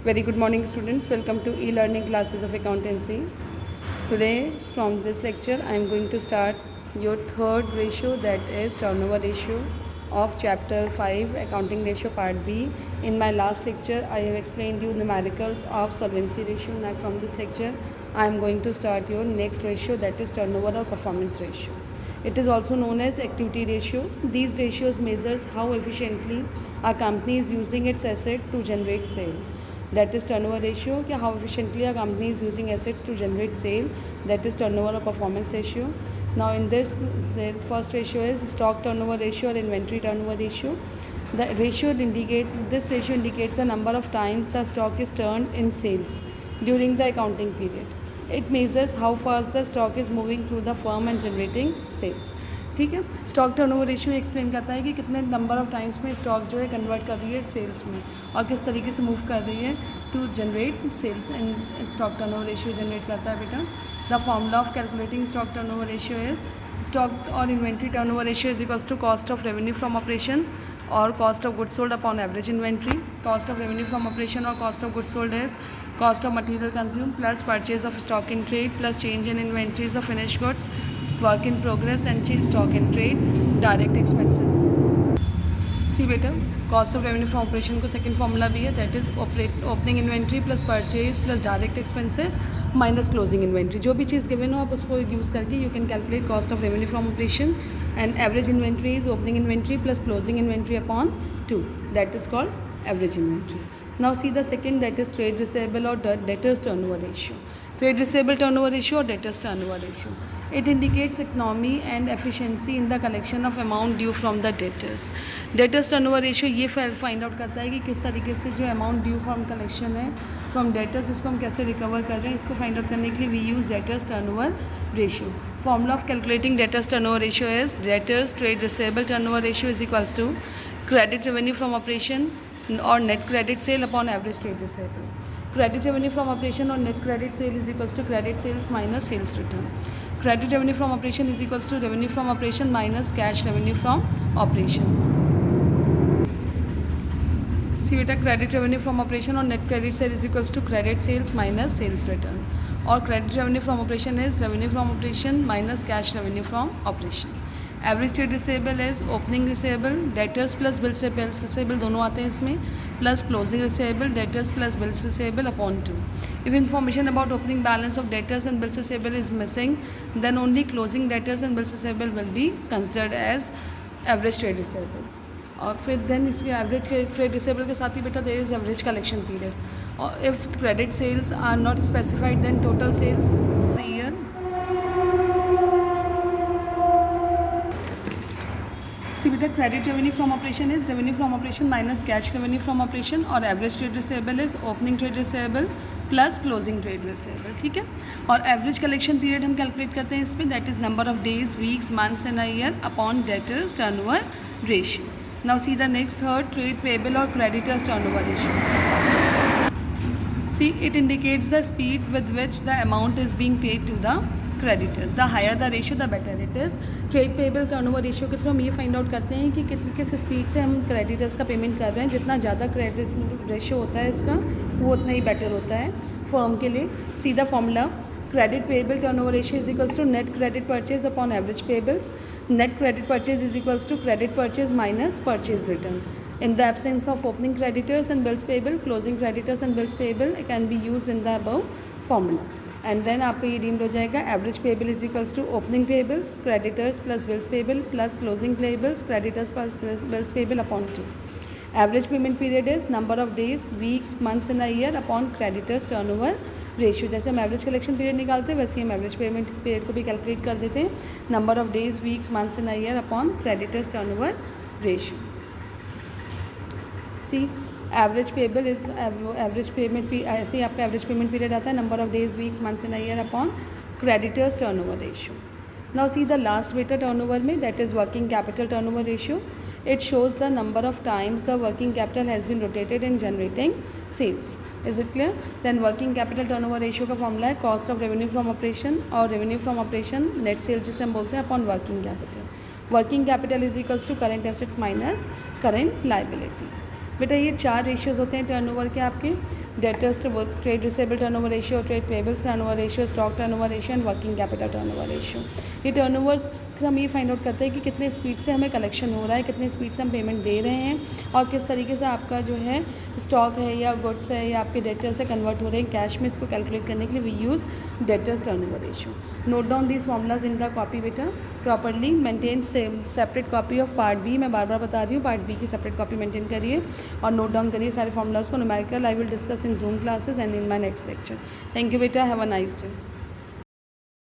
Very good morning students, welcome to e-learning classes of accountancy. Today from this lecture I am going to start your third ratio, that is turnover ratio of chapter 5 accounting ratio part B. In my last lecture I have explained you numericals of solvency ratio. Now from this lecture I am going to start your next ratio, that is turnover or performance ratio. It is also known as activity ratio. These ratios measures how efficiently a company is using its asset to generate sale. That is turnover ratio, कि how efficiently a company is using assets to generate sale. That is turnover or performance ratio. Now in this, the first ratio is stock turnover ratio or inventory turnover ratio. This ratio indicates the number of times the stock is turned in sales during the accounting period. It measures how fast the stock is moving through the firm and generating sales. ठीक है, stock turnover ratio explain करता है कि कितने number of times में stock जो है convert कर रही है सेल्स में और किस तरीके से मूव कर रही है to generate sales and stock turnover ratio generate करता है बेटा. The formula of calculating stock turnover ratio is stock और inventory turnover ratio is equals to cost of revenue from operation or cost of goods sold upon average inventory. Cost of revenue from operation or cost of goods sold is cost of material consumed plus purchase of stock in trade plus change in inventories of finished goods, work in progress and stock in trade, direct expenses. सी बेटा, cost of revenue from operation को second formula भी है, that is opening inventory plus purchase plus direct expenses minus closing inventory. जो भी चीज़ given हो आप उसको use करके you can calculate cost of revenue from operation and average inventory is opening inventory plus closing inventory upon 2, that is called average inventory. Now see the second, that is trade receivable or debtors turnover ratio. Trade receivable turnover ratio or debtors turnover ratio. It indicates economy and efficiency in the collection of amount due from the debtors. Debtors turnover ratio ये find out करता है कि किस तरीके से जो amount due from collection है from debtors इसको हम कैसे रिकवर कर रहे हैं. इसको फाइंड आउट करने के लिए we use debtors turnover ratio. Formula of calculating debtors turnover ratio is debtors trade receivable turnover ratio is equals to credit revenue from operation or net credit sale upon average trade receivable. Credit revenue from operation or net credit sale is equals to credit sales minus sales return. Credit revenue from operation is equals to revenue from operation minus cash revenue from operation. See beta, credit revenue from operation or net credit sale is equals to credit sales minus sales return, or credit revenue from operation is revenue from operation minus cash revenue from operation. Average trade receivable is opening receivable debtors plus bills receivable दोनों आते हैं इसमें plus closing receivable debtors plus bills receivable upon 2. If information about opening balance of debtors and bills receivable is missing then only closing debtors and bills receivable will be considered as average trade receivable. और फिर then इसके average trade receivable के साथ ही बेटा there is average collection period. और if credit sales are not specified then total sale year. See beta, credit revenue from operation is revenue from operation minus cash revenue from operation, और average trade receivable is opening trade receivable plus closing trade receivable. ठीक है, और average collection period हम calculate करते हैं इसमें, that is number of days, weeks, months and a year upon debtors turnover ratio. Now see the next third, trade payable or creditors turnover ratio. See, it indicates the speed with which the amount is being paid to the creditors. The higher the ratio the better it is. Trade payable turnover ratio के through हम ये find out करते हैं कि किस speed से हम creditors का पेमेंट कर रहे हैं. जितना ज़्यादा क्रेडिट रेशियो होता है इसका वो उतना ही बेटर होता है फर्म के लिए. सीधा formula, credit payable turnover ratio is equals to net credit purchase upon average payables. Net credit purchase is equals to credit purchase minus purchase return. In the absence of opening creditors and bills payable, closing creditors and bills payable can be used in the above formula. And then आपको ये deemed हो जाएगा average payable is equals to opening payables creditors plus bills payable plus closing payables creditors plus bills payable upon 2. Average payment period is number of days, weeks, months in a year upon creditors turnover ratio. जैसे हम average collection period निकालते हैं वैसे ही हम average payment period को भी calculate कर देते हैं. Number of days, weeks, months in a year upon creditors turnover ratio. See average payable average payment ऐसे ही आपका एवरेज पेमेंट पीरियड आता है number of days, weeks, months in a year upon creditors turnover ratio. Now see the last beta turnover में, that is working capital turnover ratio. It shows the number of times the working capital has been rotated in generating sales. Is it clear? Then working capital turnover ratio का formula है cost of revenue from operation और revenue from operation net sales जिसे हम बोलते हैं upon working capital. Working capital is equals to current assets minus current liabilities. बेटा ये 4 ratios होते हैं टर्नओवर के आपके, debtors to trade receivable turnover ratio, trade payables turnover ratio, stock turnover ratio and working capital turnover ratio. ये turnovers से हम ये फाइंड आउट करते हैं कि कितने स्पीड से हमें कलेक्शन हो रहा है, कितने स्पीड से हम पेमेंट दे रहे हैं और किस तरीके से आपका जो है स्टॉक है या गुड्स है या आपके डेटर्स से कन्वर्ट हो रहे हैं कैश में। इसको कैलकुलेट करने के लिए we use debtors turnover ratio. Note down these formulas in the copy बेटा properly, maintain separate copy of part B. मैं बार बार बता रही हूँ, पार्ट बी की सेपरेट कॉपी मेंटेन करिए और नोट डाउन करिए सारे फॉर्मूलाज को। Numerical I will discuss in Zoom classes and in my next lecture. Thank you बेटा, हैव अ नाइस डे।